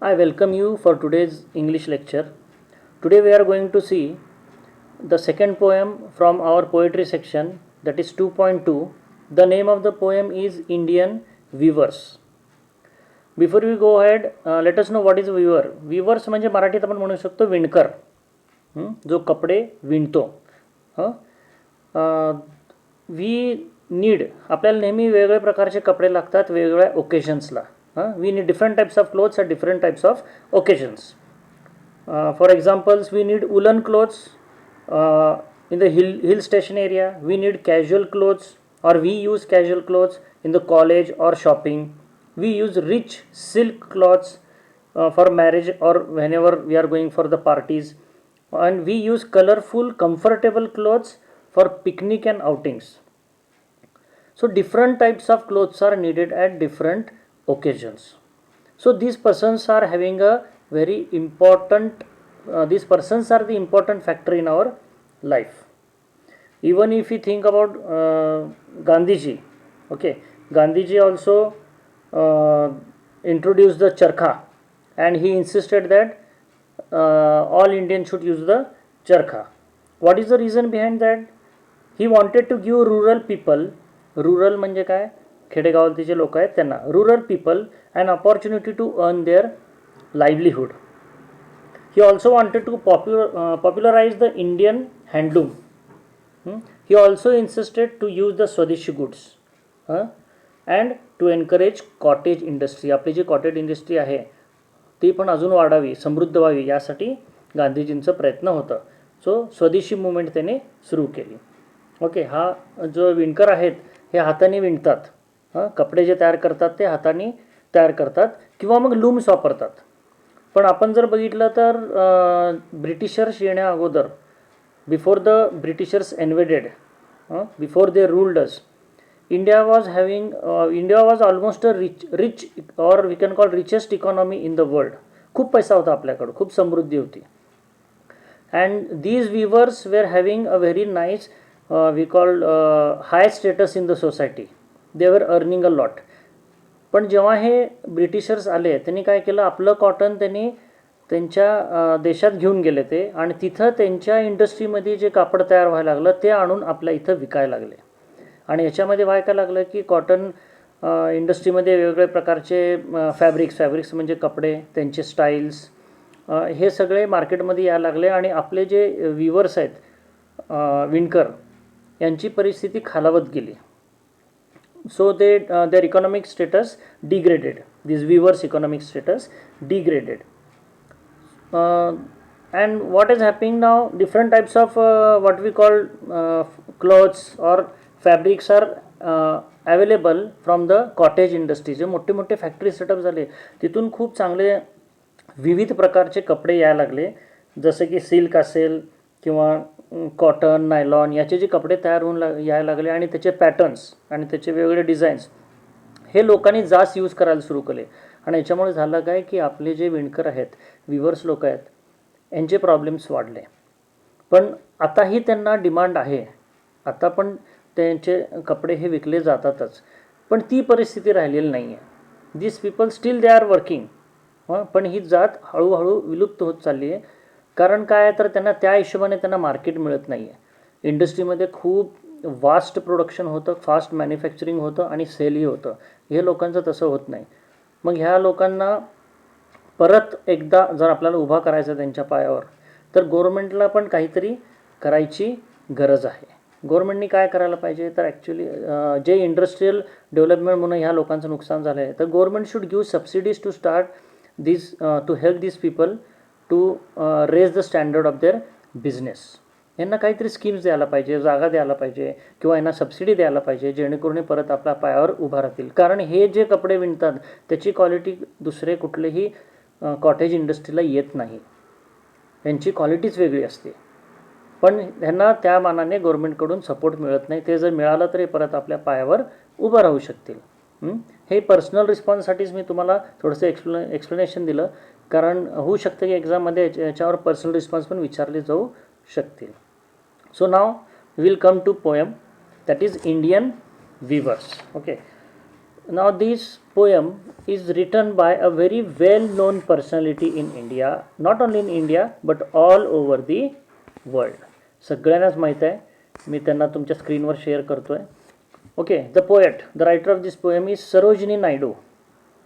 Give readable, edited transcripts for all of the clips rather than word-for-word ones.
I welcome you for today's English lecture. Today we are going to see the second poem from our poetry section, that is 2.2. The name of the poem is Indian Weavers. Before we go ahead, let us know what is weaver. Weavers म्हणजे मराठीत आपण म्हणू शकतो विणकर, जो कपडे विणतो. We need, आपल्याला नेहमी वेगवेगळ्या प्रकारचे कपडे लागतात वेगवेगळ्या ओकेजन्सला. We need different types of clothes at different types of occasions. For examples, we need woolen clothes in the hill station area. We need casual clothes, or we use casual clothes in the college or shopping. We use rich silk cloths for marriage or whenever we are going for the parties. And we use colorful, comfortable clothes for picnic and outings. So different types of clothes are needed at different occasions. So these persons are having a very important, these persons are the important factor in our life. Even if we think about Gandhiji, okay, Gandhiji also introduced the charkha, and he insisted that all Indians should use the charkha. What is the reason behind that? He wanted to give rural people, rural म्हणजे काय, खेडेगावातील जे लोक आहेत त्यांना, rural people an opportunity to earn their livelihood. He also wanted to popularize the Indian handloom. He also insisted to use the Swadeshi goods and to encourage cottage industry. आपली जी cottage industry आहे ती पण अजून वाढावी, समृद्ध व्हावी, यासाठी गांधीजींचा प्रयत्न होता. सो स्वदेशी मुवमेंट त्याने सुरू केली. ओके, हा जो विणकर आहेत हे हाताने विणतात. कपडे जे तयार करतात ते हाताने तयार करतात किंवा मग लूम्स वापरतात. पण आपण जर बघितलं तर ब्रिटिशर्स येण्या अगोदर, before the Britishers invaded, before they ruled us, India was almost a rich or we can call richest economy in the world. खूप पैसा होता आपल्याकडं, खूप समृद्धी होती. And these weavers were having a very nice we called high status in the society. They were earning a lot. पण जेव्हा हे ब्रिटिशर्स आले त्यांनी काय केलं, आपलं कॉटन त्यांनी त्यांच्या देशात घेऊन गेले ते, आणि तिथं त्यांच्या इंडस्ट्रीमध्ये जे कापड तयार व्हायला लागलं ते आणून आपल्या इथं विकायला लागले. आणि याच्यामध्ये व्हायला लागलं की कॉटन इंडस्ट्रीमध्ये वेगवेगळ्या प्रकारचे फॅब्रिक्स म्हणजे कपडे, त्यांचे स्टाईल्स, हे सगळे मार्केटमध्ये यायला लागले. आणि आपले जे विवर्स आहेत, विणकर, यांची परिस्थिती खालावत गेली. So their economic status degraded. These weavers' economic status degraded. And what is happening now? Different types of what we call clothes or fabrics are available from the cottage industry. जे मोठे मोठे factory setup झाले तिथून खूप चांगले विविध प्रकारचे कपडे यायला लागले, जसे की सिल्क असेल किंवा कॉटन, नायलॉन, याचे जे कपडे तयार होऊन यायला लागले आणि त्याचे पॅटर्न्स आणि त्याचे वेगवेगळे डिझाईन्स हे लोकांनी जास्त यूज करायला सुरू केले. आणि याच्यामुळे झालं काय की आपले जे विणकर आहेत, विवर्स लोक आहेत, यांचे प्रॉब्लेम्स वाढले. पण आताही त्यांना डिमांड आहे, आता पण त्यांचे कपडे हे विकले जातातच, पण ती परिस्थिती राहिलेली नाही आहे. This people still they are working, पण ही जात हळूहळू विलुप्त होत चालली आहे. कारण काय आहे तर त्यांना त्या हिशोबाने त्यांना मार्केट मिळत नाही आहे. इंडस्ट्रीमध्ये खूप वास्ट प्रोडक्शन होतं, फास्ट मॅन्युफॅक्चरिंग होतं आणि सेलही होतं. हे लोकांचं तसं होत नाही. मग ह्या लोकांना परत एकदा जर आपल्याला उभा करायचं त्यांच्या पायावर, तर गव्हर्नमेंटला पण काहीतरी करायची गरज आहे. गव्हर्नमेंटनी काय करायला पाहिजे तर ॲक्च्युली जे इंडस्ट्रियल डेव्हलपमेंट म्हणून ह्या लोकांचं नुकसान झालं आहे, तर government should give subsidies to start this, to help this people to raise the standard of their business. यांना काहीतरी स्कीम्स द्यायला पाहिजे, जागा द्यायला पाहिजे किंवा यांना सबसिडी द्यायला पाहिजे, जेणेकरून परत आपल्या पायावर उभा राहतील. कारण हे जे कपडे विणतात त्याची क्वालिटी दुसरे कुठलेही कॉटेज इंडस्ट्रीला येत नाही. यांची क्वालिटीच वेगळी असते, पण ह्यांना त्या मानाने गव्हर्नमेंटकडून सपोर्ट मिळत नाही. ते जर मिळालं तरी परत आपल्या पायावर उभं राहू शकतील. हे पर्सनल रिस्पॉन्ससाठीच मी तुम्हाला थोडंसं एक्सप्लेनेशन दिलं, कारण होऊ शकतं की एक्झाममध्ये याच्यावर पर्सनल रिस्पॉन्स पण विचारले जाऊ शकतील. So now will come to poem, that is Indian weavers. Okay, now these poem is written by a very well known personality in India, not only in India but all over the world. सगळ्यांनाच माहीत आहे, मी त्यांना तुमच्या स्क्रीनवर share करतोय. Okay, the poet, the writer of this poem is Sarojini Naidu.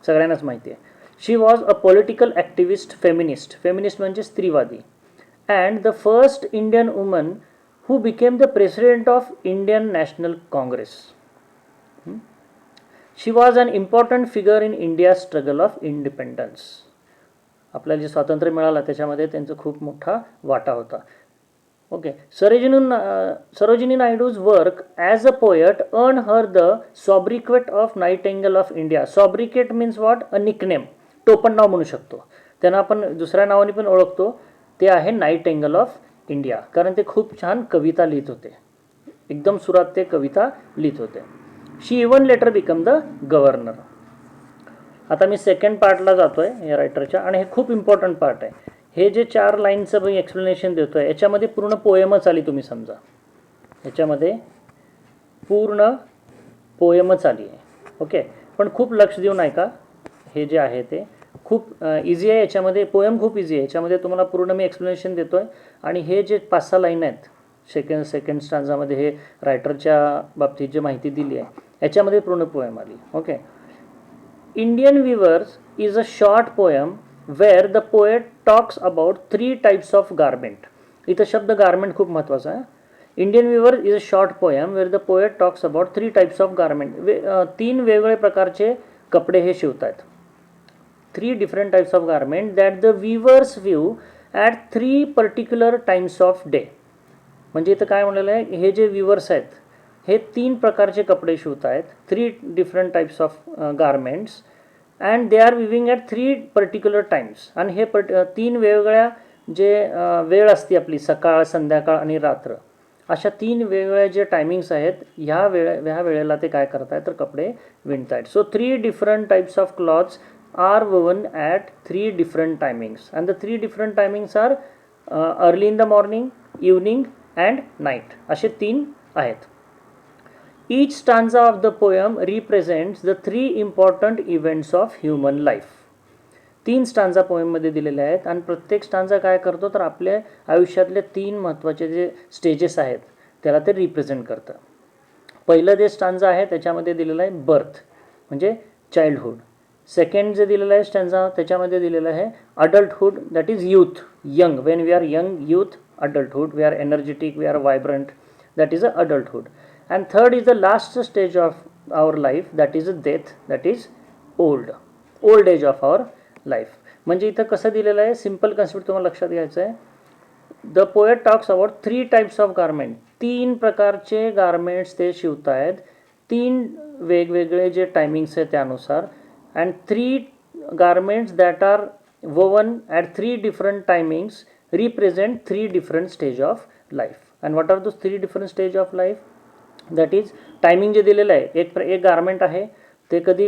सगळ्यांनाच माहिती आहे. She was a political activist, feminist. Feminist म्हणजे स्त्रीवादी. And the first Indian woman who became the president of Indian National Congress. She was an important figure in India's struggle of independence. आपल्याला जे स्वातंत्र्य मिळालं त्याच्यामध्ये त्यांचा खूप मोठा वाटा होता. Okay, Sarojini Naidu's work as a poet earn her the sobriquet of nightingale of India. Sobriquet means what? A nickname, टोपण नाव म्हणू शकतो. त्यांना आपण दुसऱ्या नावाने पण ओळखतो, ते आहे नाइटिंगेल ऑफ इंडिया, कारण ते खूप छान कविता लिहित होते. एकदम सुरात ते कविता लिहित होते. She even later become the governor. आता मी सेकंड पार्टला जातो आहे या रायटरच्या, आणि हे खूप इम्पॉर्टंट पार्ट आहे. हे जे 4 लाईनचं मी एक्सप्लेनेशन देतो आहे याच्यामध्ये पूर्ण पोएमच आली, तुम्ही समजा. याच्यामध्ये पूर्ण पोएमच आली आहे. ओके, पण खूप लक्ष देऊन ऐका. हे जे आहे ते खूप इझी आहे. याच्यामध्ये पोएम खूप इझी आहे. याच्यामध्ये तुम्हाला पूर्ण मी एक्सप्लेनेशन देतो आहे. आणि हे जे 5-6 लाईन आहेत सेकंड स्टांजामध्ये, हे रायटरच्या बाबतीत जे माहिती दिली आहे याच्यामध्ये पूर्ण पोएम आली. Okay, Indian weavers is a short poem where the poet talks about 3 types of garment. इथं शब्द गारमेंट खूप महत्त्वाचा आहे. Indian weaver is a short poem where the poet talks about 3 types of garment. 3 वेगवेगळे प्रकारचे कपडे हे शिवतात. 3 different types of garment that the weavers view at 3 particular times of day. म्हणजे इथं काय म्हणलेलं आहे, हे जे विवर्स आहेत हे 3 प्रकारचे कपडे शिवत आहेत. 3 different types of garments and they are weaving at 3 particular times. आणि हे 3 वेगवेगळ्या जे वेळ असते आपली, सकाळ, संध्याकाळ आणि रात्र, अशा 3 वेगवेगळ्या जे टायमिंग्स आहेत ह्या वेळेला ते काय करतायत तर कपडे विणतायत. So 3 different types of clothes are woven at 3 different timings, and the 3 different timings are early in the morning, evening and night. असे 3 आहेत. Each stanza of the poem represents the 3 important events of human life. 3 stanza पोएममध्ये दिलेले आहेत आणि प्रत्येक stanza काय करतो तर आपल्या आयुष्यातले 3 महत्त्वाचे जे स्टेजेस आहेत त्याला ते रिप्रेझेंट करतं. पहिलं जे स्टांजा आहे त्याच्यामध्ये दिलेलं आहे बर्थ म्हणजे चाइल्डहुड. सेकंड जे दिलेलं आहे स्टँजा त्याच्यामध्ये दिलेलं आहे adulthood, that is youth, young. When we are young, youth, adulthood, we are energetic, we are vibrant, that is a adulthood. And third is the last stage of our life, that is a death, that is old age of our life. म्हणजे इथं कसं दिलेलं आहे, simple concept तुम्हाला लक्षात घ्यायचं आहे. The poet talks about 3 types of garment. 3 प्रकारचे गारमेंट्स ते शिवत आहेत, 3 वेगवेगळे जे टायमिंग्स आहे त्यानुसार. And 3 garments that are woven at 3 different timings represent 3 different stage of life. And what are those 3 different stage of life? That is timing जे दिलेलं आहे, एक गारमेंट आहे ते कधी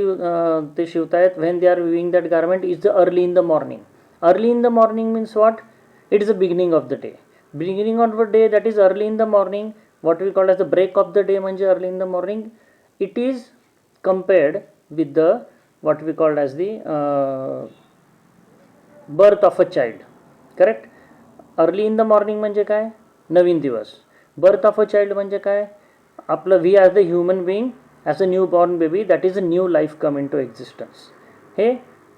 ते शिवतायत, when they are weaving that garment is the early in the morning. Early in the morning means what? It is the beginning of the day. Beginning of the day, that is early in the morning. What we call as the break of the day म्हणजे early in the morning. It is compared with the what we called as the birth of a child. Correct? Early in the morning म्हणजे काय? नवीन दिवस. Birth of a child म्हणजे काय? आपलं we as the human being, as a newborn baby, that is a new life come into existence. हे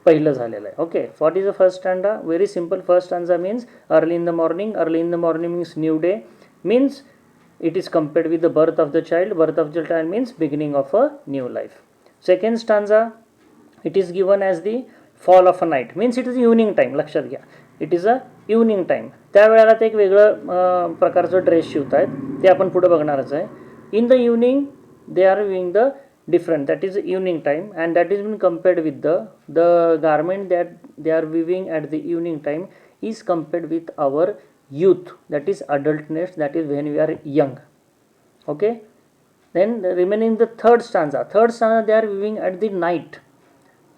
पहिलं झालेलं आहे. Okay, what is the first stanza? Very simple. First stanza means early in the morning. Early in the morning means new day, means it is compared with the birth of the child. Birth of the child means beginning of a new life. Second stanza, it is given as the fall of a night, means it is evening time. लक्षात घ्या, it is a evening time. त्यावेळेला ते एक वेगळं प्रकारचं dress शिवत आहेत, ते आपण पुढे बघणारच आहे. In the evening they are weaving the different, that is evening time, and that is been compared with the garment that they are weaving at the evening time is compared with our youth, that is adultness, that is when we are young. Okay, then remaining the third stanza they are weaving at the night.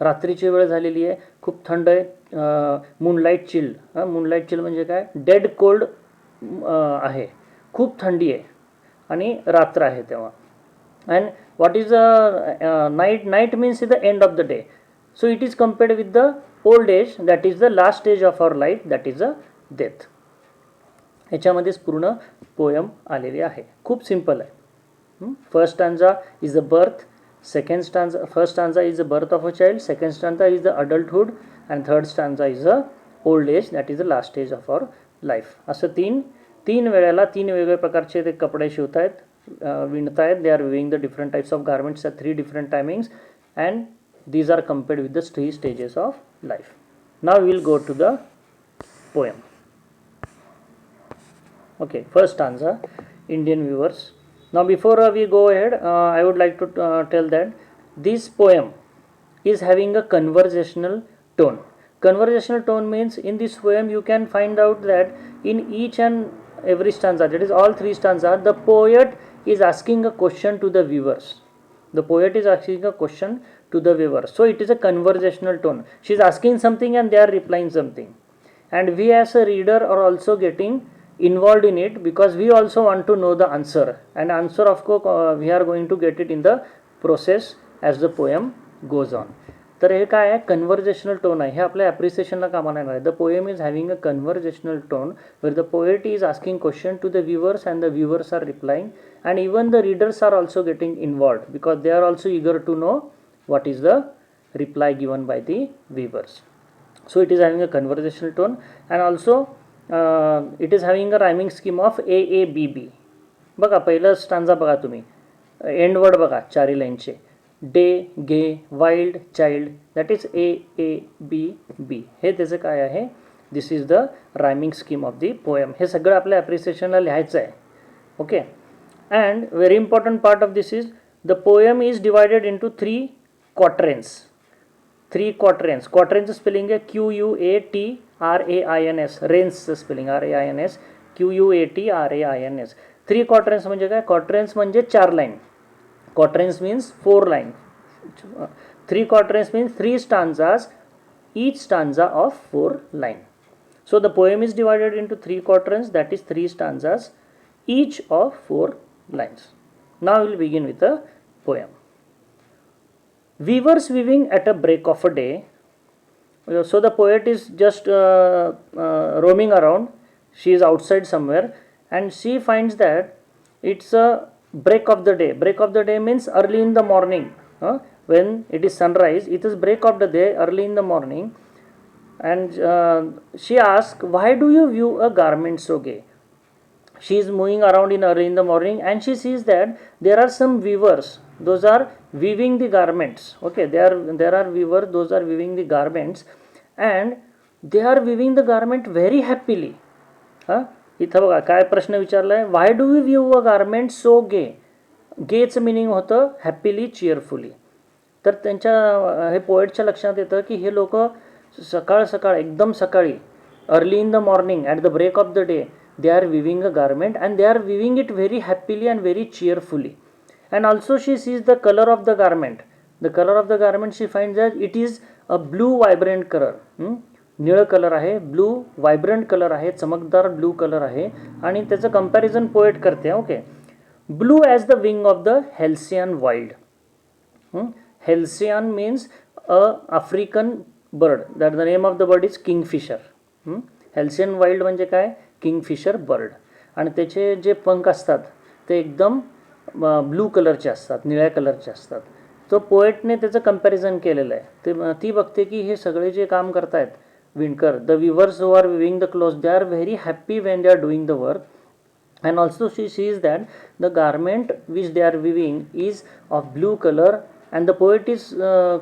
रात्रीची वेळ झालेली आहे, खूप थंड आहे, moonlight chill. Moonlight chill म्हणजे काय? Dead cold आहे, खूप थंडी आहे आणि रात्र आहे तेव्हा. And what is the night? Night means the end of the day. So it is compared with the old age, that is the last stage of our life, that is the death. ह्याच्यामध्येच पूर्ण poem आलेली आहे. खूप simple आहे. First stanza is the birth, second stanza, first stanza is the birth of a child, second stanza is the adulthood, and third stanza is the old age, that is the last stage of our life. असं तीन वेळेला तीन वेगवेगळ्या प्रकारचे ते कपडे शिवतायत, विणतायत. They are weaving the different types of garments at 3 different timings, and these are compared with the 3 stages of life. Now we will go to the poem. Okay, first stanza, Indian viewers. Now before we go ahead, I would like to tell that this poem is having a conversational tone. Conversational tone means in this poem you can find out that in each and every stanza, that is all 3 stanzas, the poet is asking a question to the viewers. The poet is asking a question to the viewer. So it is a conversational tone. She is asking something and they are replying something. And we as a reader are also getting involved in it, because we also want to know the answer. And answer of course we are going to get it in the process as the poem goes on. तर हे काय आहे? कन्व्हर्जेशनल tone आहे. हे आपल्या ॲप्रिसिएशनला कामाला येणार आहे. The poem is having a conversational tone where the poet is asking question to the viewers and the viewers are replying, and even the readers are also getting involved, because they are also eager to know what is the reply given by the viewers. So it is having a conversational tone, and also it is having a rhyming scheme of AABB. बघा पहिलं stanza बघा तुम्ही, end word बघा 4 लाईनचे, day, gay, wild, child, that is AABB. हे त्याचं काय आहे? This is the rhyming scheme of the poem. हे सगळं आपल्या ॲप्रिसिएशनला लिहायचं आहे. Okay, and very important part of this is the poem is divided into 3 quatrains. 3 quatrains. Quatrains spelling है QUATRAINS. Rains spelling RAINS. QUATRAINS. 3 quatrains म्हणजे काय? Quatrains म्हणजे 4 line. Quatrains means 4 line. 3 quatrains means 3 stanzas, each stanza of 4 line. So the poem is divided into 3 quatrains, that is 3 stanzas, each of 4 lines. Now we will begin with the poem. Weavers weaving at a break of a day. So the poet is just roaming around. She is outside somewhere and she finds that it's a break of the day. Break of the day means early in the morning. When it is sunrise, it is break of the day, early in the morning. And she asks, why do you view a garment so gay? She is moving around in early in the morning and she sees that there are some weavers. Those are weaving the garments. Okay, there are weavers, those are weaving the garments, and they are weaving the garment very happily. इथं बघा काय प्रश्न विचारलाय, why do you view a garment so gay. गेचं meaning होतं happily, cheerfully. तर त्यांच्या हे पोएटच्या लक्षात येतं की हे लोक सकाळ सकाळ एकदम सकाळी, early in the morning, at the break of the day, they are weaving a garment and they are weaving it very happily and very cheerfully. And also she sees the color of the garment. The color of the garment, she finds that it is a blue vibrant color. निळं colour आहे, blue vibrant colour आहे, चमकदार blue colour आहे. आणि त्याचं comparison poet करते. Okay, blue as the wing of the halcyon wild. Halcyon means a African bird, that the name of the bird is Kingfisher. Halcyon wild म्हणजे काय? Kingfisher bird. आणि त्याचे जे पंख असतात ते एकदम ब्लू कलरचे असतात, निळ्या कलरचे असतात. तो पोएटने त्याचं कंपॅरिझन केलेलं आहे. ती बघते की हे सगळे जे काम करतायत विणकर, the weavers who are weaving the clothes, they are very happy when they are doing the work. And also she sees that the garment which they are viewing is of blue colour, and the poet is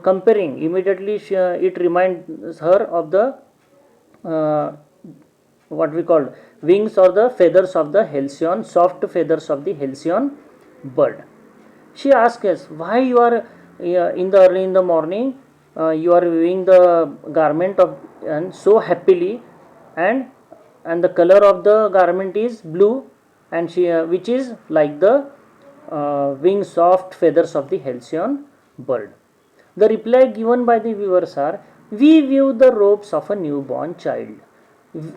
comparing immediately. It reminds her of the what we called wings or the feathers of the halcyon, soft feathers of the halcyon bird. She asks us, why you are in the early in the morning, you are weaving the garment of and so happily, and the color of the garment is blue, and she which is like the wings, soft feathers of the halcyon bird. The reply given by the viewers are, we view the robes of a newborn child.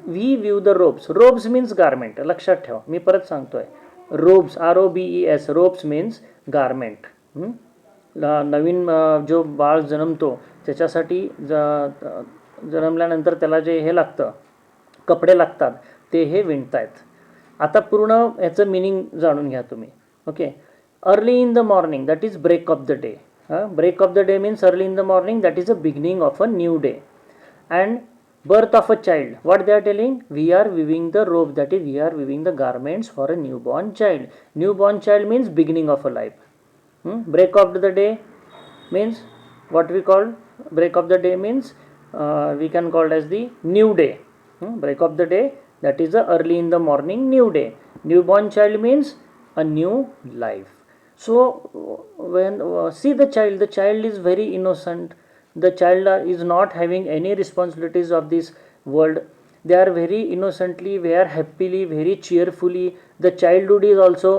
We view the robes. Robes means garment. लक्षात ठेवा, मी परत सांगतोय. Robes, ROBES, robes means garment. नवीन जो बाळ जन्मतो त्याच्यासाठी जन्मल्यानंतर त्याला जे हे लागतं, कपडे लागतात, ते हे विणतायत. आता पूर्ण याचं मिनिंग जाणून घ्या तुम्ही. Okay, early in the morning, that is break of the day. Break of the day means early in the morning, that is a beginning of a new day. And birth of a child, what they are telling, we are weaving the robe, that is we are weaving the garments for a newborn child. Newborn child means beginning of a life. Break of the day means what we call, break of the day means we can call as the new day. Break of the day, that is the early in the morning, new day. Newborn child means a new life. So when see the child is very innocent. The child is not having any responsibilities of this world. They are very innocently, very happily, very cheerfully. The childhood is also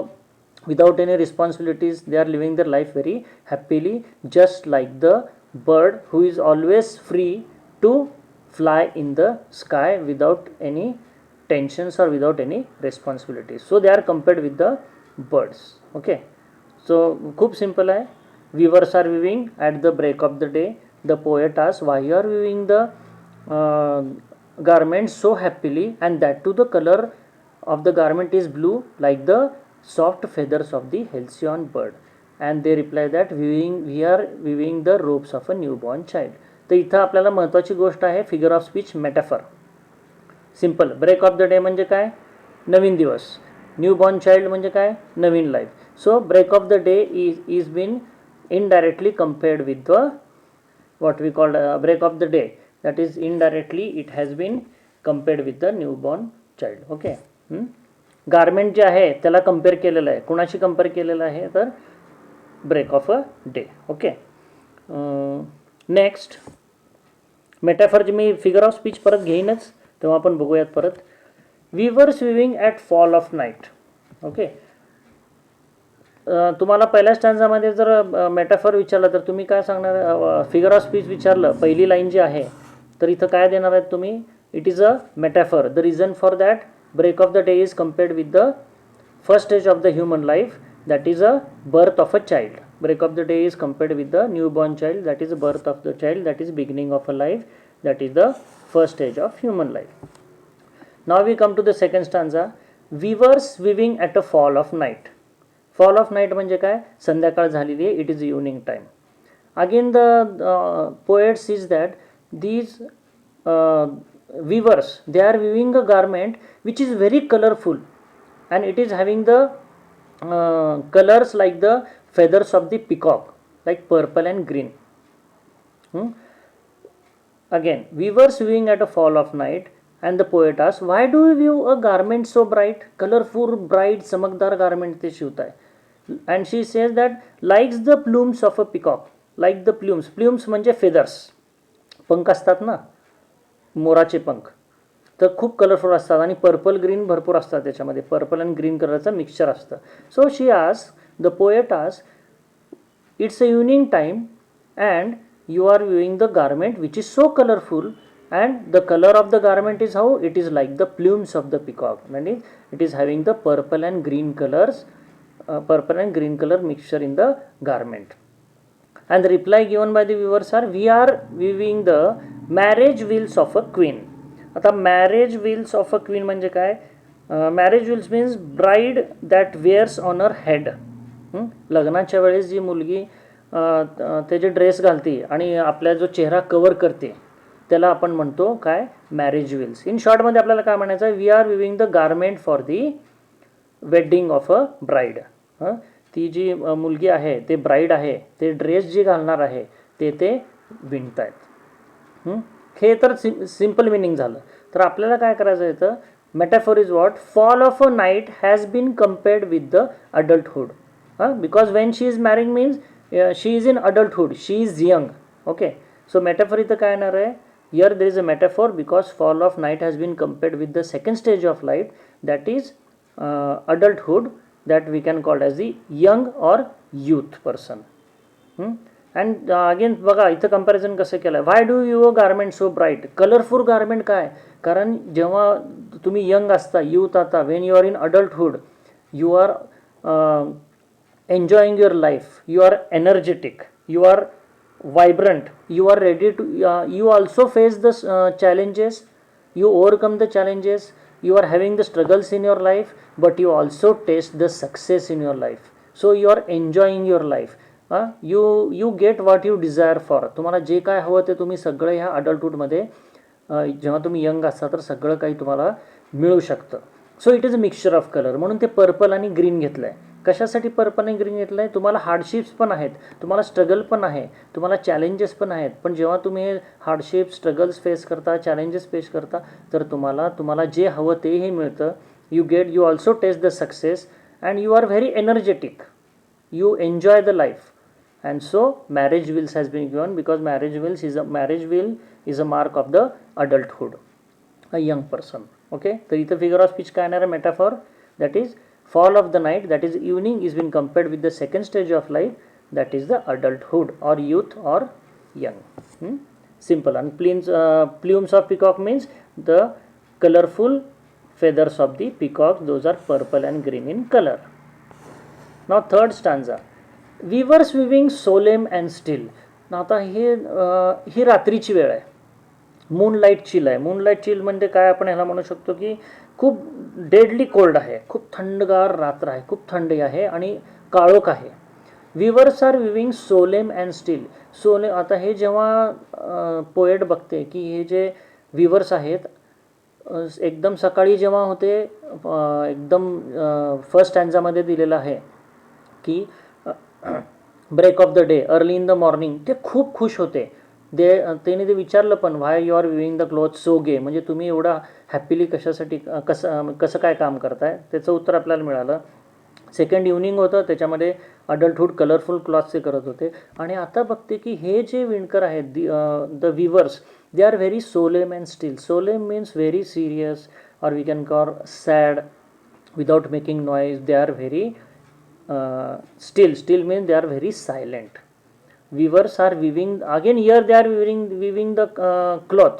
without any responsibilities. They are living their life very happily, just like the bird who is always free to fly in the sky without any tensions or without any responsibilities. So they are compared with the birds. Okay, so खूप simple आहे. Weavers are weaving at the break of the day. The poet asks, why you are weaving the garment so happily, and that too the color of the garment is blue like the soft feathers of the halcyon bird. And they reply that we are weaving the robes of a newborn child. तर इथं आपल्याला महत्त्वाची गोष्ट आहे figure of speech metaphor. Simple. Break of the day म्हणजे काय? नवीन दिवस. न्यूबॉर्न चाइल्ड म्हणजे काय? नवीन life. So break of the day is been indirectly compared with the what we call break of the day, that is indirectly it has been compared with the newborn child. Okay, garment जे आहे त्याला compare केलेलं आहे. कुणाशी compare केलेलं आहे? तर break of a day. Okay, next metaphor मी फिगर ऑफ स्पीच परत घेईनच, तेव्हा आपण बघूयात परत. Weavers weaving at fall of night. Okay, तुम्हाला पहिल्या स्टॅन्झामध्ये जर मेटाफर विचारलं तर तुम्ही काय सांगणार? फिगर ऑफ स्पीच विचारलं, पहिली लाईन जी आहे तर इथं काय देणार आहेत तुम्ही? It is a metaphor. The reason for that break of the day is compared with the first stage of the human life, that is a birth of a child. Break of the day is compared with the new born child, that is birth of the child, that is beginning of a life, that is the first stage of human life. Now we come to the second स्टॅन्झा. Weavers weaving at a fall of night. Fall of night म्हणजे काय? संध्याकाळ झालेली आहे. It is evening time. Again the poet sees that these weavers, they are weaving a garment which is very colorful, and it is having the colors like the feathers of the peacock, like purple and green. Again, weavers weaving at a fall of night, and the poet asks, why do you weave a garment so bright? Colorful, bright, चमकदार garment ते शिवताय. And she says that likes the plumes of a peacock, like the plumes. Plumes म्हणजे feathers, पंख असतात ना, मोराचे पंख, तर खूप colourful असतात आणि पर्पल ग्रीन भरपूर असतात त्याच्यामध्ये. पर्पल आणि ग्रीन कलरचं मिक्सचर असतं. So she ask, the poet ask, it's a evening time and you are weaving the garment which is so colorful, and the color of the garment is how? It is like the plumes of the peacock, that is it is having the purple and green colors, purple and green color mixture in the garment. And the reply given by the weavers are, we are weaving the marriage wheels of a queen. आता marriage wheels of a queen म्हणजे काय? marriage wheels means bride that wears on her head. लग्नाच्या वेळेस जी मुलगी ते जे dress घालते आणि आपला जो चेहरा कवर करते त्याला आपण म्हणतो काय? Marriage Wills. इन शॉर्टमध्ये आपल्याला काय म्हणायचं आहे? We are weaving the garment for the wedding of a bride. ती जी मुलगी आहे, ते ब्राईड आहे, ते ड्रेस जी घालणार आहे ते विणतायत. हे तर सिम्पल मिनिंग झालं. तर आपल्याला काय करायचं आहे? तर metaphor is what? Fall of a night has been compared with the adulthood. Because when she is marrying means she is in adulthood, she is young. Okay, so metaphor इथं काय येणार आहे? Here there is a metaphor because fall of night has been compared with the second stage of life, that is adulthood, that we can call as the young or youth person. And again बघा इथं comparison कसं केलं आहे. Why do you a garment so bright? Colourful garment काय? कारण जेव्हा तुम्ही young असता, यूथ आता, when you are in adulthood, you are enjoying your life, you are energetic, you are vibrant, you are ready to you also face the challenges, you overcome the challenges, you are having the struggles in your life, but you also taste the success in your life, so you are enjoying your life. You get what you desire for. तुम्हाला जे काय हवं ते तुम्ही सगळं ह्या अडल्टहूडमध्ये जेव्हा तुम्ही यंग असता तर सगळं काही तुम्हाला मिळू शकतं. So it is a mixture of colour. म्हणून ते पर्पल आणि ग्रीन घेतलं आहे. कशासाठी पर्पल आणि ग्रीन घेतलं आहे? तुम्हाला हार्डशिप्स पण आहेत, तुम्हाला स्ट्रगल पण आहे, तुम्हाला चॅलेंजेस पण आहेत, पण जेव्हा तुम्ही हार्डशिप स्ट्रगल्स फेस करता, चॅलेंजेस फेस करता, तर तुम्हाला जे हवं तेही मिळतं. You also test the success and you are very energetic, you enjoy the life. And so marriage wills has been given, because marriage will is a mark of the adulthood, a young person. Okay, तर इथं figure of speech काय येणार आहे? Metaphor, that is fall of the night, that is evening, is been compared with the second stage of life, that is the adulthood or youth or young. Simple. And plumes of peacock means the colorful feathers of the peacock, those are purple and green in color. Now third stanza, weavers weaving solemn and still. आता ही रात्रीची वेळ आहे, moonlight chill आहे. Moonlight chill म्हणजे काय, आपण ह्याला म्हणू शकतो की खूप डेडली कोल्ड आहे, खूप थंडगार रात्र आहे, खूप थंडी आहे आणि काळोख आहे. Weavers are weaving solemn and still. आता हे जेव्हा पोएट बघते की हे जे विवर्स आहेत, एकदम सकाळी जेव्हा होते, एकदम फर्स्ट स्टँजामध्ये दिलेलं आहे की break of the day, early in the morning, ते खूप खुश होते. त्याने ते विचारलं पण, why you are weaving the cloth so gay, म्हणजे तुम्ही एवढा हॅपीली कशासाठी, कसं काय काम करताय, त्याचं उत्तर आपल्याला मिळालं. सेकंड इव्हनिंग होतं, त्याच्यामध्ये अडल्टहूड कलरफुल क्लॉथ्स ते करत होते. आणि आता बघते की हे जे विणकर आहेत, the weavers, they are very solemn and still. Solemn means very serious, और we can call sad without making noise. They are very still means they are very silent. Weavers are weaving, again here they are weaving the cloth.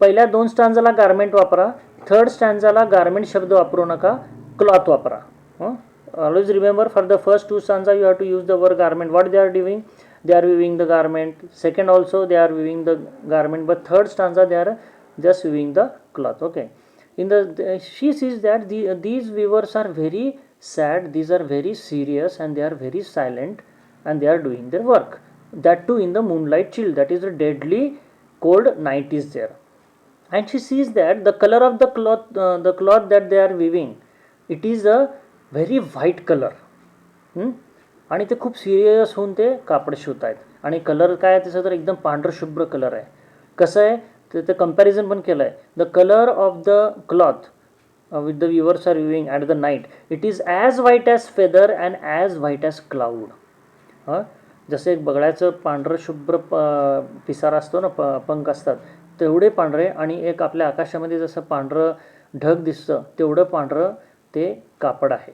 पहिल्या दोन स्टँजाला garment वापरा, third स्टँजाला garment शब्द वापरू नका, cloth वापरा. Always remember, for the first two stanza you have to use the word garment. What they are doing? They are weaving the garment. Second also they are weaving the garment, but third stanza they are just weaving the cloth. Okay, she sees that these weavers are very sad, these are very serious, and they are very silent, and they are doing their work, that too in the moonlight chill, that is a deadly cold night is there. And she sees that the color of the cloth that they are weaving, it is a very white color. आणि ते खूप serious होऊन ते कापड शिवत आहेत. आणि colour काय आहे त्याचा, तर एकदम पांढर शुभ्र कलर आहे. कसं आहे ते कंपॅरिझन पण केलं आहे. The colour of the cloth with the weavers are weaving at the night, it is as white as feather and as white as cloud. जसे एक बगळ्याचं पांढरं शुभ्र पिसार असतो ना, पंख असतात, तेवढे पांढरे, आणि एक आपल्या आकाशामध्ये जसं पांढरं ढग दिसतं तेवढं पांढरं ते कापड आहे.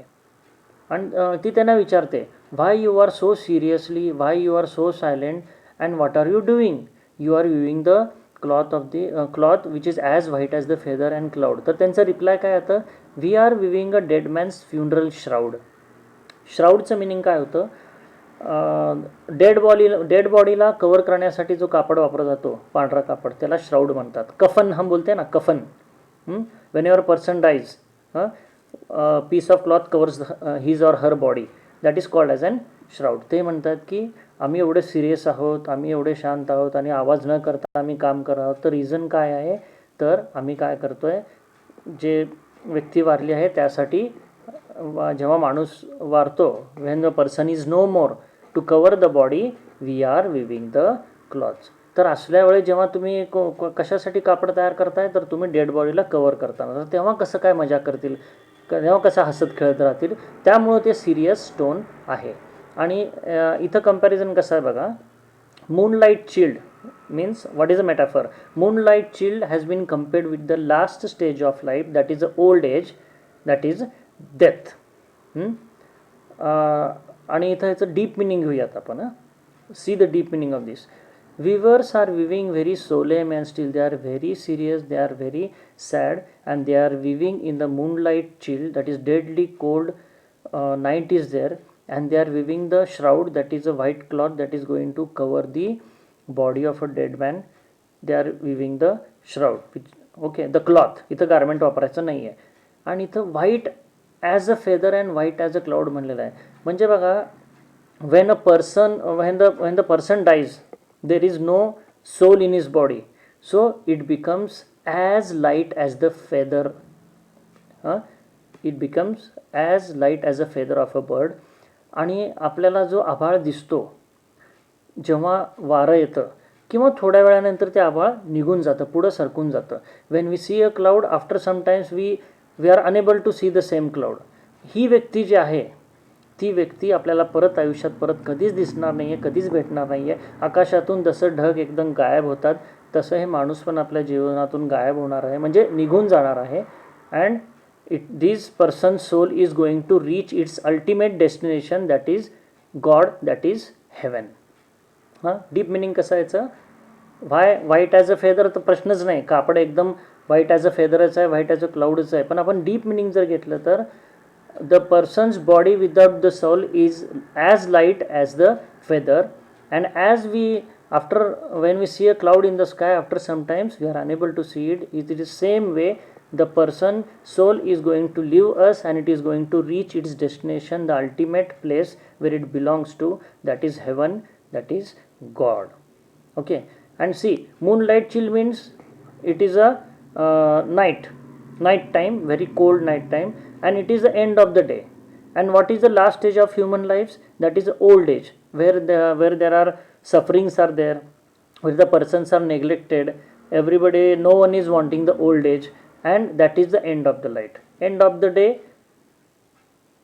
आणि ती त्यांना विचारते, why you are so seriously, why you are so silent, and what are you doing? You are weaving the cloth which is as white as the feather and cloud. तर त्यांचा रिप्लाय काय होतं? We are weaving a dead man's funeral shroud. श्राऊडचं meaning काय होतं? Dead बॉडीला cover करण्यासाठी जो कापड वापरला जातो, पांढरा कापड, त्याला श्राऊड म्हणतात. कफन हम बोलते ना, कफन. When your person dies, piece of cloth covers his or her body, that is called as an shroud. ते म्हणतात की आम्ही एवढे सिरियस आहोत, आम्ही एवढे शांत आहोत आणि आवाज न करता आम्ही काम करत आहोत. तर रिझन काय आहे? तर आम्ही काय करतो आहे, जे व्यक्ती वारली आहे त्यासाठी जेव्हा माणूस वारतो, when the person is no more, to cover the body we are weaving the cloths. तर असल्या वेळी जेव्हा तुम्ही कशासाठी कापड तयार करताय, तर तुम्ही डेड बॉडीला कवर करताना, तर तेव्हा कसं काय मजा करतील, तेव्हा कसं हसत खेळत राहतील. त्यामुळं ते सिरियस स्टोन आहे. आणि इथं कंपॅरिझन कसं आहे बघा. Moonlight chilled means, what is a metaphor? Moonlight chill has been compared with the last stage of life, that is the old age, that is death. आणि इथं याचं डीप मिनिंग घेऊयात आपण. See the deep meaning of this. Weavers are weaving very solemn and still. They are very serious, they are very sad, and they are weaving in the moonlight chill, that is deadly cold night is there, and they are weaving the shroud, that is a white cloth that is going to cover the body of a dead man. They are weaving the shroud, which, okay, the cloth, इथं garment वापरायचं नाही आहे. आणि इथं white as a feather and white as a cloud म्हणलेलं आहे. म्हणजे बघा, when the person dies, there is no soul in his body, so it becomes as light as the feather. It becomes as light as a feather of a bird. आणि आपल्याला जो आभाळ दिसतो जेव्हा वारं येतं किंवा थोड्या वेळानंतर ते आभाळ निघून जातं, पुढं सरकून जातं. When we see a cloud, after sometimes we are unable to see the same cloud. ही व्यक्ती जी आहे ती व्यक्ती आपल्याला परत आयुष्यात परत कधीच दिसणार नाही आहे, कधीच भेटणार नाही आहे. आकाशातून जसं ढग एकदम गायब होतात तसं हे माणूस पण आपल्या जीवनातून गायब होणार आहे, म्हणजे निघून जाणार आहे. And this person's soul is going to reach its ultimate destination, that is God, that is heaven. Deep meaning कसं याचं, व्हाईट ॲज अ फेदर तर प्रश्नच नाही, कापड एकदम व्हाईट ॲज अ फेदरच आहे, व्हाईट ॲज अ क्लाउडच आहे. पण आपण डीप मिनिंग जर घेतलं तर the person's body without the soul is as light as the feather. And as we after when we see a cloud in the sky, after sometimes we are unable to see it. It is same way the person soul is going to leave us and it is going to reach its destination, the ultimate place where it belongs to, that is heaven, that is God. Okay, and see, moonlight chill means it is a night time, very cold night time, and it is the end of the day. And what is the last stage of human lives? That is old age, where there are sufferings are there, where the persons are neglected, everybody, no one is wanting the old age, and that is the end of the light, end of the day,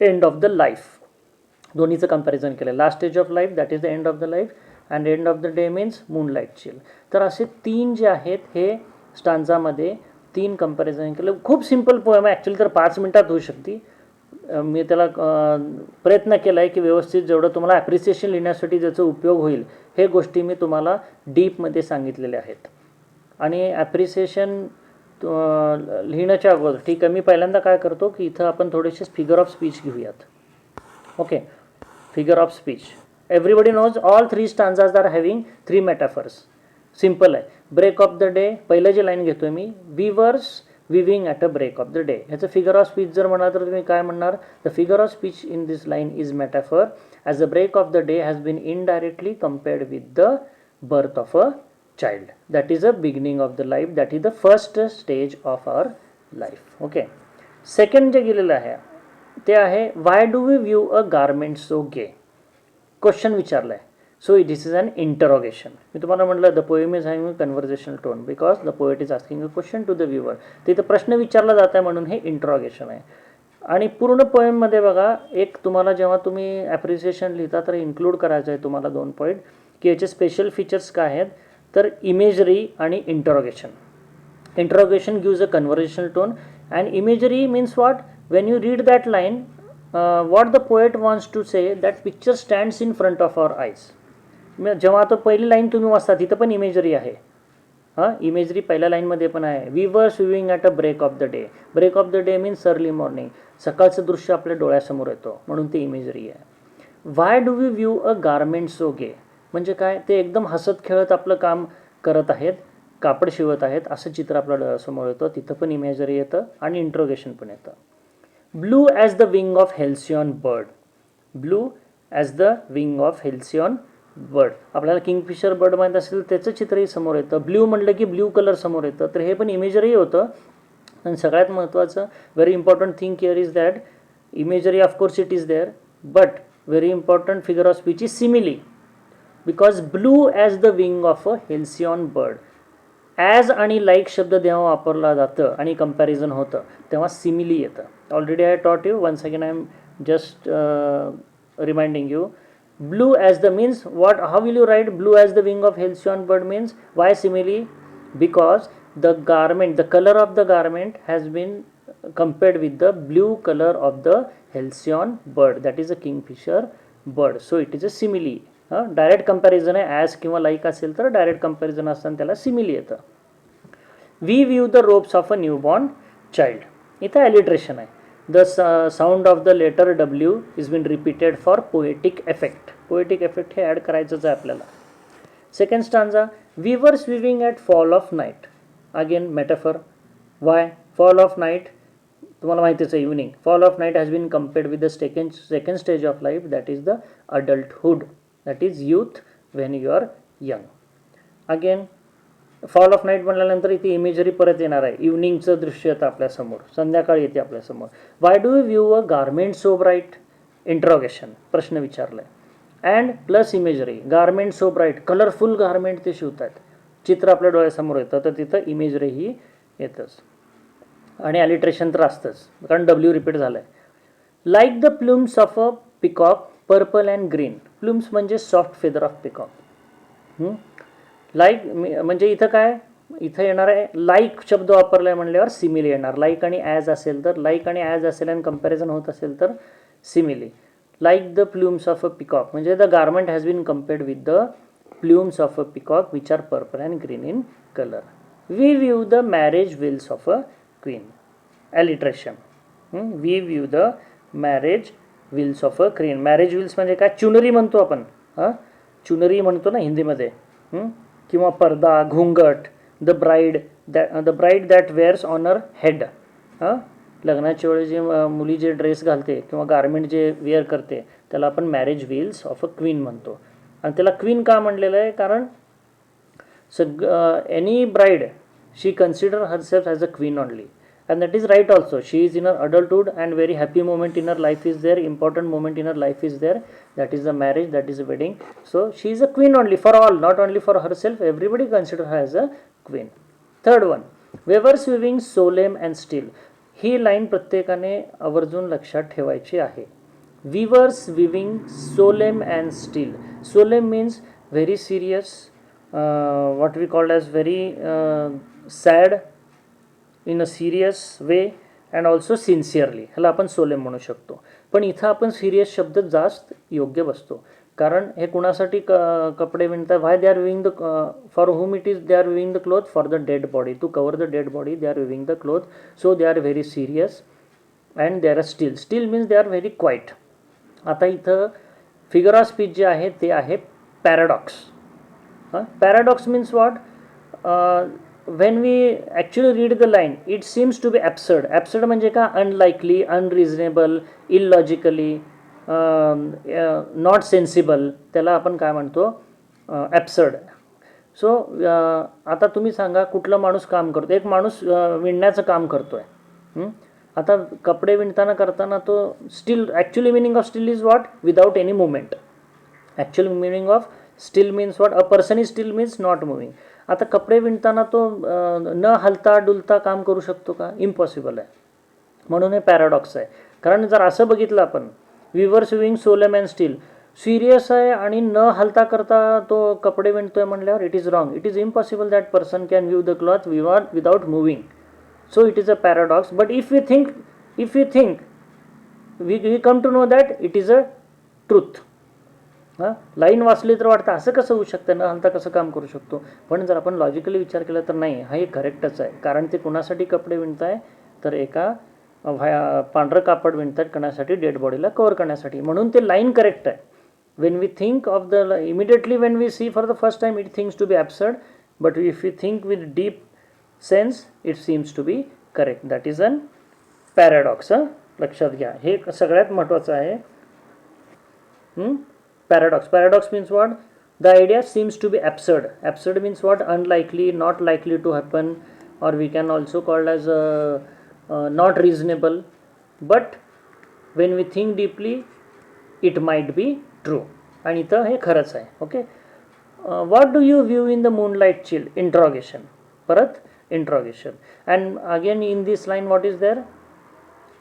end of the life. दोन्हीचं comparison केलं. Last stage of life, that is the end of the life, and end of the day means moonlight chill. तर असे तीन जे आहेत हे स्टांजामध्ये तीन comparison केलं. खूप सिम्पल पोएम आहे ॲक्च्युली, तर 5 मिनिटात होऊ शकते. मी त्याला प्रयत्न केला आहे की व्यवस्थित जेवढं तुम्हाला ॲप्रिसिएशन लिहिण्यासाठी ज्याचा उपयोग होईल हे गोष्टी मी तुम्हाला डीपमध्ये सांगितलेल्या आहेत. आणि ॲप्रिसिएशन लिहिण्याच्या अगोदर, ठीक आहे, मी पहिल्यांदा काय करतो की इथं आपण थोडेसे फिगर ऑफ स्पीच घेऊयात. Okay, figure of speech. Everybody knows all 3 stanzas are having 3 metaphors. Simple आहे. ब्रेक ऑफ द डे, पहिलं जे लाईन घेतोय मी, weavers weaving at a break of the day. ह्याचं फिगर ऑफ स्पीच जर म्हणाल तर तुम्ही काय म्हणणार, the figure of speech in this line is metaphor, as a break of the day has been indirectly compared with the birth of a child, that is a beginning of the life, that is the first stage of our life. Okay, second जे गेलेलं आहे ते आहे, why do we view a garment so gay? Question विचारलं आहे. So this is an interrogation. मी तुम्हाला म्हटलं the poem is having a conversational tone because the poet is asking a question to the viewer. तिथं प्रश्न विचारला जात आहे म्हणून हे इंटरोगेशन आहे. आणि पूर्ण पोएममध्ये बघा, एक तुम्हाला जेव्हा तुम्ही ॲप्रिसिएशन लिहिता तर इन्क्लूड करायचं आहे तुम्हाला 2 पॉईंट की याचे स्पेशल फीचर्स काय आहेत. तर इमेजरी आणि interrogation. Interrogation gives a conversational tone and imagery means what, when you read that line what the poet wants to say, that picture stands in front of our eyes. जेव्हा आता पहिली line तुम्ही वाचता तिथं पण imagery आहे. Imagery पहिल्या लाईनमध्ये पण आहे. We were swimming at a break of the day. Break of the day means early morning, सकाळचं दृश्य आपल्या डोळ्यासमोर येतो म्हणून ते इमेजरी आहे. Why do we view a garment so gay, म्हणजे काय, ते एकदम हसत खेळत आपलं काम करत आहेत, कापड शिवत आहेत असं चित्र आपल्या डोळ्यासमोर येतं. तिथं पण इमेजरी येतं आणि इंट्रोगेशन पण येतं. Blue as the wing of halcyon bird. Blue as the wing of halcyon bird. आपल्याला किंगफिशर बर्ड माहीत असेल त्याचं चित्रही समोर येतं. ब्ल्यू म्हटलं की ब्ल्यू कलर समोर येतं. तर हे पण इमेजरी होतं. आणि सगळ्यात महत्त्वाचं very important thing here is that imagery of course it is there, but very important figure of speech is simile. Because blue as the wing of a halcyon bird. As आणि लाईक शब्द जेव्हा वापरला जातं आणि कंपॅरिझन होतं तेव्हा simile येतं. Already I taught you, once again I am just reminding you. Blue as the means what, how will you write blue as the wing of halcyon bird means? Why simile? Because the garment, the color of the garment has been compared with the blue color of the halcyon bird, that is a kingfisher bird. So it is a simile. Direct comparison आहे. As किंवा like असेल तर direct comparison असताना त्याला simile येतं. We view the robes of a newborn child. इथं alliteration आहे. the sound of the letter W is been repeated for poetic effect. Poetic effect हे ॲड करायचंच आहे आपल्याला. Second stanza, we were swimming at fall of night. Again metaphor. why? fall of night तुम्हाला माहितीच आहे, evening. fall of night has been compared with the second stage of life, that is the adulthood, that is youth, when you are young. Again fall of night म्हटल्यानंतर इथे imagery परत येणार आहे. इव्हनिंगचं दृश्य येतं आपल्यासमोर, संध्याकाळी येते आपल्यासमोर. Why do you view a garment so bright? Interrogation, प्रश्न विचारलाय. And plus imagery, garment so bright, colourful garment ते शिवतात. चित्र आपल्या डोळ्यासमोर येतं, तर तिथं इमेजरी ही येतच. आणि ॲलिट्रेशन तर असतंच, कारण डब्ल्यू रिपीट झालं आहे. Like the plumes of a peacock, purple and green. Plumes म्हणजे soft feather of peacock. Like म्हणजे इथं काय, इथं येणार आहे लाईक शब्द वापरला आहे म्हणल्यावर सिमिली येणार. लाईक आणि ॲज असेल तर लाईक आणि ॲज असेल आणि कम्पॅरिझन होत असेल तर simile. Like the plumes of a peacock म्हणजे the garment has been compared with the plumes of a peacock which are purple and green in colour. We view the marriage veils of a queen. Alliteration. We view the marriage veils of a queen. Marriage veils म्हणजे काय, चुनरी म्हणतो आपण. चुनरी म्हणतो ना हिंदीमध्ये, किंवा पडदा, घुंगट. The bride that wears on her head. लग्नाच्या वेळी जे मुली जे ड्रेस घालते किंवा गार्मेंट जे वेअर करते त्याला आपण marriage wheels of a queen म्हणतो. आणि त्याला क्वीन का म्हणलेलं आहे, कारण any bride she consider herself as a queen only. And that is right also. She is in her adulthood and very happy moment in her life is there, important moment in her life is there, that is the marriage, that is the wedding. So she is a queen only for all, not only for herself, everybody consider her as a queen. Third one, we were swimming solemn and still. He line प्रत्येकाने आवर्जून लक्षात ठेवायची आहे. We were swimming solemn and still. Solemn means very serious, what we call as very sad, in a serious way and also sincerely, ह्याला आपण solemn म्हणू शकतो. पण इथं आपण सिरियस शब्द जास्त योग्य बसतो, कारण हे कुणासाठी कपडे विणतात. Why they are weaving the, for whom it is they are weaving the cloth, for the dead body, to cover the dead body they are weaving the cloth. So they are very serious and they are still. Still means they are very quiet. आता इथं figure of speech जे आहे ते आहे paradox. Paradox means what, when we actually read the line it seems to be absurd. absurd म्हणजे का, unlikely, unreasonable, illogically, not sensible, त्याला आपण काय म्हणतो, absurd. सो आता तुम्ही सांगा कुठला माणूस काम करतो. एक माणूस विणण्याचं काम करतोय. आता कपडे विणताना करताना तो steel, actually meaning of steel is what, without any movement. Actual meaning of steel means what, a person is steel means not moving. आता कपडे विणताना तो न हलता डुलता काम करू शकतो का, इम्पॉसिबल आहे. म्हणून हे पॅराडॉक्स आहे. कारण जर असं बघितलं आपण, we were swimming solemn and still, serious आहे आणि न हलता करता तो कपडे विणतोय म्हणल्यावर it is wrong. It is impossible that person can view the cloth without moving. So it is a paradox. But if you think we come to know that it is a truth. Line वाचली तर वाटतं असं कसं होऊ शकतं, न हलता कसं काम करू शकतो. पण जर आपण लॉजिकली विचार केला तर नाही, हा एक करेक्टच आहे. कारण ते कुणासाठी कपडे विणताय, तर एका पांढरं कापड विणतात कोणासाठी, डेड बॉडीला कव्हर करण्यासाठी. म्हणून ते लाईन करेक्ट आहे. When we think of the, immediately when we see for the first time it thinks to be absurd, but if you think with deep sense it seems to be correct. That is an paradox. लक्षात घ्या, हे सगळ्यात महत्त्वाचं आहे. Paradox means what, the idea seems to be absurd. Absurd means what, unlikely, not likely to happen, or we can also call as not reasonable. But when we think deeply it might be true. आणि इथं हे खरंच आहे. Okay. what do you view in the moonlight chill? Interrogation. परत interrogation. And again in this line what is there,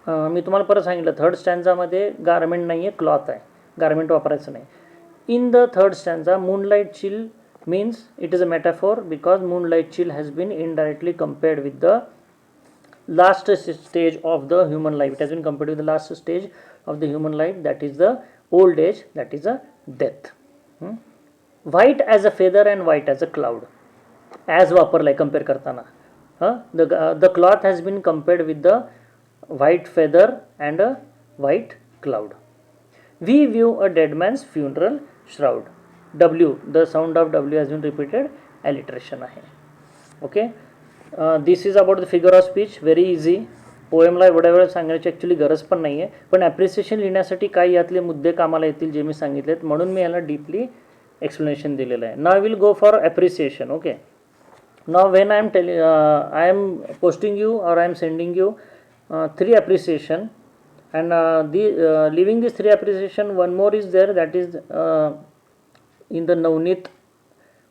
मी तुम्हाला परत सांगितलं, third स्टँजामध्ये garment नाही आहे, क्लॉथ आहे. गारमेंट वापरायचं नाही. In the third stanza moonlight chill means it is a metaphor, because moonlight chill has been indirectly compared with the last stage of the human life. It has been compared with the last stage of the human life, that is the old age, that is a death. White as a feather and white as a cloud. As वापरलाय compare करताना. The cloth has been compared with the white feather and a white cloud. We view a dead man's funeral shroud. W, the sound of W has been repeated, alliteration आहे. Okay, this is about the figure of speech. Very easy. पोएमला एवढ्या वेळ सांगण्याची actually गरज पण नाही आहे, पण ॲप्रिसिएशन लिहिण्यासाठी काही यातले मुद्दे कामाला येतील जे मी सांगितलेत, म्हणून मी याला डीपली एक्सप्लेनेशन दिलेलं आहे. Now will go for appreciation. Okay, now when I am posting you or I am sending you 3 appreciation and leaving these 3 appreciation, one more is there, that is in the Navneet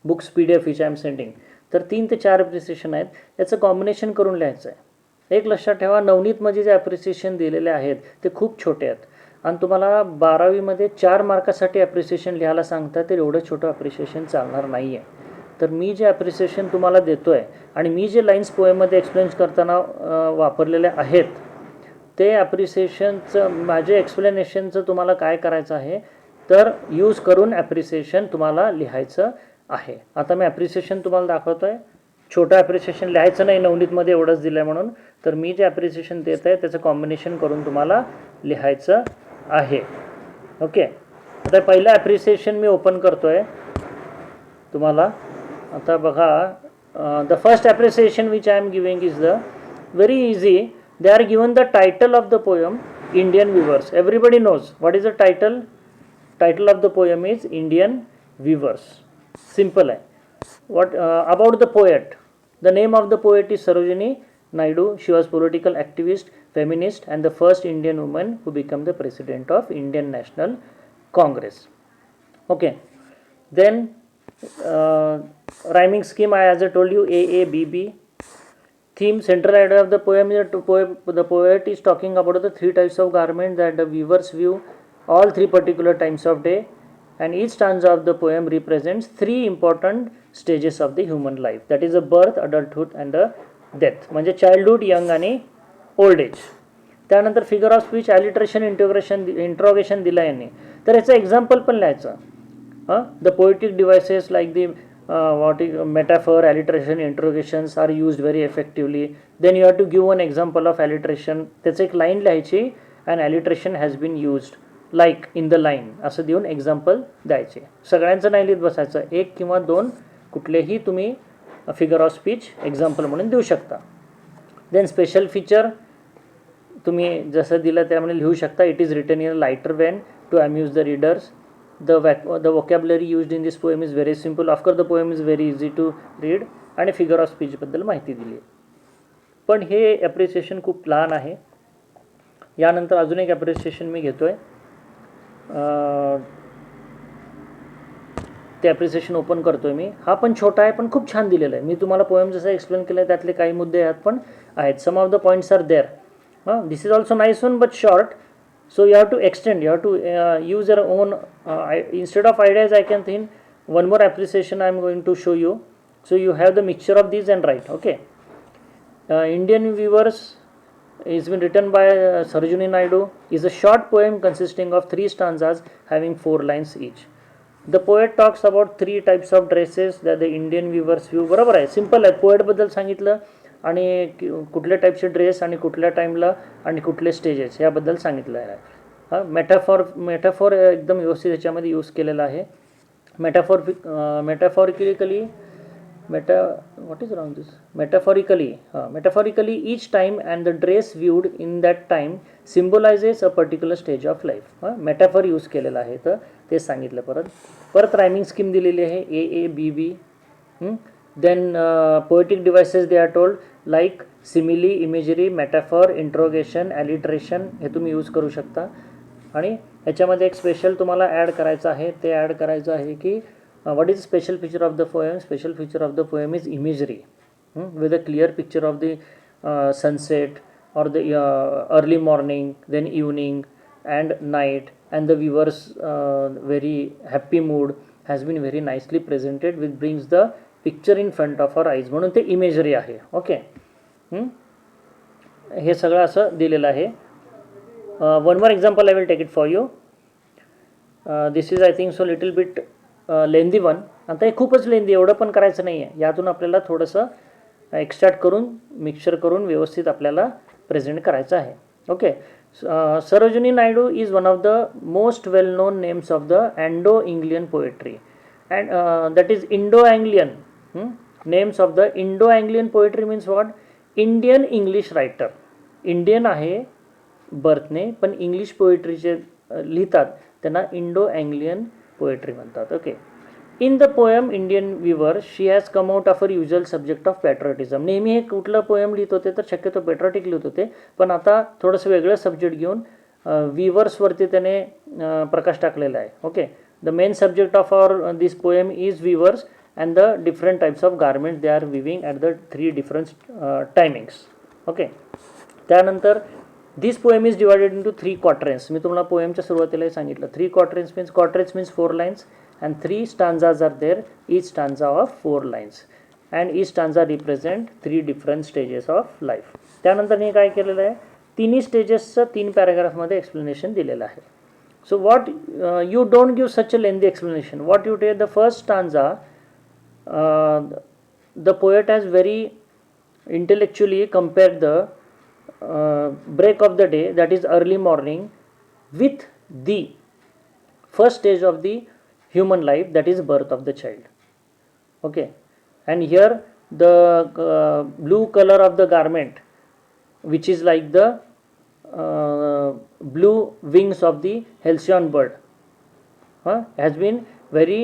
books PDF which I am sending. तर 3 ते 4 appreciation आहेत, याचं combination करून लिहायचं आहे. एक लक्षात ठेवा, नवनीतमध्ये जे ॲप्रिसिएशन दिलेले आहेत ते खूप छोटे आहेत आणि तुम्हाला 12वीमध्ये 4 मार्कासाठी ॲप्रिसिएशन लिहायला सांगतात, तर एवढं छोटं ॲप्रिसिएशन चालणार नाही आहे. तर मी जे ॲप्रिसिएशन तुम्हाला देतो आहे आणि मी जे लाईन्स पोएममध्ये एक्सप्लेन करताना वापरलेले आहेत ते ॲप्रिसिएशनचं, माझे एक्सप्लेनेशनचं तुम्हाला काय करायचं आहे तर यूज करून ॲप्रिसिएशन तुम्हाला लिहायचं आहे. आता मी ॲप्रिसिएशन तुम्हाला दाखवतो आहे. छोटं ॲप्रिसिएशन लिहायचं नाही, नवनीतमध्ये एवढंच दिलं आहे म्हणून. तर मी जे ॲप्रिसिएशन देत आहे त्याचं कॉम्बिनेशन करून तुम्हाला लिहायचं आहे. ओके, आता पहिलं ॲप्रिसिएशन मी ओपन करतो आहे तुम्हाला. आता बघा, the first appreciation which I am giving is the very easy. They are given the title of the poem Indian Weavers. Everybody knows what is the title. Title of the poem is Indian Weavers. Simple hai. What about the poet? The name of the poet is Sarojini Naidu. She was political activist, feminist and the first Indian woman who became the president of Indian National Congress. Okay, then rhyming scheme, as I told you, AABB. Theme, central idea of the poem is the poet is talking about the 3 types of garment that the weavers view all 3 particular times of day, and each stanza of the poem represents 3 important stages of the human life, that is a birth, adulthood and a death. म्हणजे childhood, young आणि old age. त्यानंतर figure of speech, ॲलिट्रेशन, interrogation दिला यांनी, तर याचं example पण लिहायचं. The poetic devices like the what is metaphor, alliteration, interrogations are used very effectively. Then you have to give one example of alliteration. त्याचं एक लाईन लिहायची and alliteration has been used like in the line असं देऊन example द्यायचे. सगळ्यांचं नाही लिहित बसायचं, 1 किंवा 2 कुठलेही तुम्ही फिगर ऑफ स्पीच एक्झाम्पल म्हणून देऊ शकता. देन स्पेशल फीचर तुम्ही जसं दिलं त्यामुळे लिहू शकता. It is written in a lighter vein to amuse the readers. The vocabulary used in this poem is very simple. Of course the poem is very easy to read आणि figure of स्पीचबद्दल माहिती दिली. पण हे appreciation खूप लहान आहे. यानंतर अजून एक ॲप्रिसिएशन मी घेतो आहे. ते ॲप्रिसिएशन ओपन करतो आहे मी. हा पण छोटा आहे पण खूप छान दिलेला आहे. मी तुम्हाला पोएम जसं एक्सप्लेन केलं आहे त्यातले काही मुद्दे यात पण आहेत. Some of the points are there. This is also nice one but short. So you have to extend, you have to use your own, instead of ideas I can think one more appreciation I am going to show you. So you have the mixture of these and write. Okay, Indian Weavers is been written by Sarojini Naidu, is a short poem consisting of 3 stanzas having 4 lines each. The poet talks about 3 types of dresses that the Indian weavers view. बरोबर आहे, simple आहे. Poet बद्दल सांगितलं आणि कुठल्या टाईपचे dress आणि कुठल्या टाईमला आणि कुठले स्टेजेस याबद्दल सांगितलं आहे. मेटाफॉर एकदम व्यवस्थित याच्यामध्ये यूज केलेला आहे. मेटाफॉरिकली what is wrong this? Metaphorically each time and the dress viewed in that time symbolizes a particular stage of life. Metaphor use केलेला आहे, तर ते सांगितलं. परत रायमिंग स्कीम दिलेली आहे, AABB. Then poetic devices they are told like simile, imagery, metaphor, interrogation, alliteration हे तुम्ही यूज करू शकता. आणि ह्याच्यामध्ये एक स्पेशल तुम्हाला ॲड करायचं आहे. ते ॲड करायचं आहे की what is the special feature of the poem? Special feature of the poem is imagery, with a clear picture of the sunset or the early morning, then evening and night, and the viewer's very happy mood has been very nicely presented, which brings the picture in front of our eyes. म्हणून ते imagery आहे. Okay, हे सगळं असं दिलेलं आहे. One more example I will take it for you. This is I think so little bit lengthy one. आता हे खूपच लेंदी, एवढं पण करायचं नाही आहे. यातून आपल्याला थोडंसं एक्स्ट्रॅक्ट करून मिक्सचर करून व्यवस्थित आपल्याला प्रेझेंट करायचं आहे. Okay. Sarojini Naidu is one of the most well known names of the Indo Anglian poetry and that is Indo Anglian. Names of the Indo Anglian poetry means what? Indian English writer. Indian आहे बर्थने पण English पोएट्रीचे लिहितात त्यांना Indo Anglian poetry म्हणतात. Okay. In the poem Indian weaver she has come out of her usual subject of patriotism. नेहमी हे कुठलं पोएम लिहित होते तर शक्यतो पॅट्रिऑटिक लिहित होते, पण आता थोडंसं वेगळं सब्जेक्ट घेऊन विवर्सवरती त्याने प्रकाश टाकलेला आहे. Okay. The main subject of our this poem is weavers and the different types of garments they are weaving at the 3 different timings. Okay. त्यानंतर this poem is divided into 3 quadrants. मी तुम्हाला पोएमच्या सुरुवातीलाही सांगितलं 3 quadrants means 4 lines and 3 stanzas are there, each stanza of 4 lines and each stanza represent 3 different stages of life. त्यानंतर मी काय केलेलं आहे, तिन्ही स्टेजेसचं 3 पॅराग्राफमध्ये एक्सप्लेनेशन दिलेलं आहे. So what you don't give such a lengthy explanation. What you take the first stanza, the poet has very intellectually compared the break of the day, that is early morning, with the first stage of the human life, that is birth of the child. Okay. And here the blue color of the garment, which is like the blue wings of the halcyon bird, has been very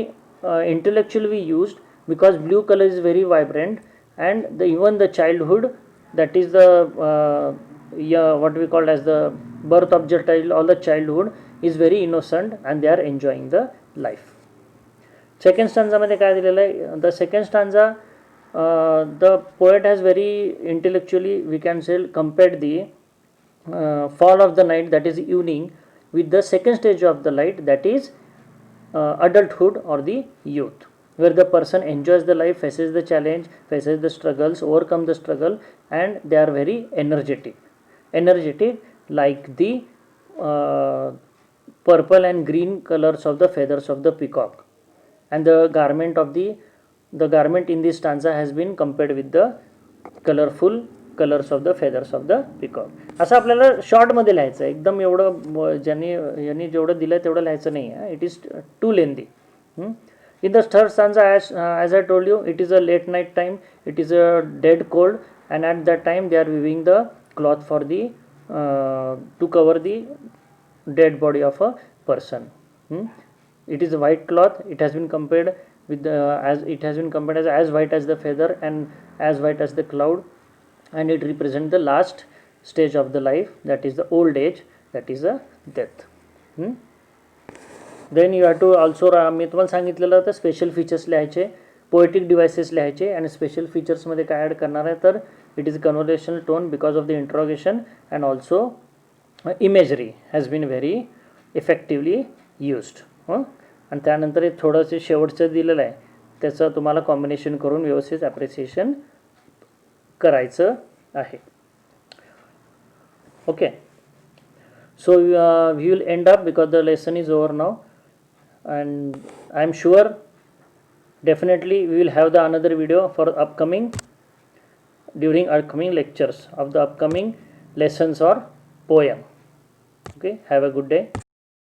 intellectually used because blue color is very vibrant, and even the childhood, that is the what we call as the birth of the child or the childhood is very innocent and they are enjoying the life. Second स्टांजामध्ये काय दिलेलं आहे, the second stanza the poet has very intellectually we can sell compared the fall of the night, that is evening, with the second stage of the light, that is adulthood or the youth, where the person enjoys the life, faces the challenge, faces the struggles, overcome the struggle, and they are very energetic like the purple and green colors of the feathers of the peacock. And the garment in this stanza has been compared with the colorful colors of the feathers of the peacock. असं आपल्याला शॉर्टमध्ये लिहायचं आहे, एकदम एवढं यांनी जेवढं दिलं आहे तेवढं लिहायचं नाही आहे. It is too lengthy. In the third stanza, as I told you, it is a late night time, it is a dead cold, and at that time they are weaving the cloth for the to cover the dead body of a person. It is a white cloth. It has been compared with the, as white as the feather and as white as the cloud, and it represents the last stage of the life, that is the old age, that is a death. Then you have to also, मी तुम्हाला सांगितलेलं होतं special features लिहायचे, poetic devices लिहायचे, आणि special फीचर्समध्ये काय add करणार आहे तर it is conversational tone because of the interrogation and also imagery has been very effectively used. आणि त्यानंतर हे थोडंसं शेवटचं दिलेलं आहे, त्याचं तुम्हाला कॉम्बिनेशन करून व्यवस्थित ॲप्रिसिएशन करायचं आहे. Okay. So we will end up because the lesson is over now, and I am sure definitely we will have the another video for upcoming during upcoming lectures of the upcoming lessons or poem. Okay, have a good day.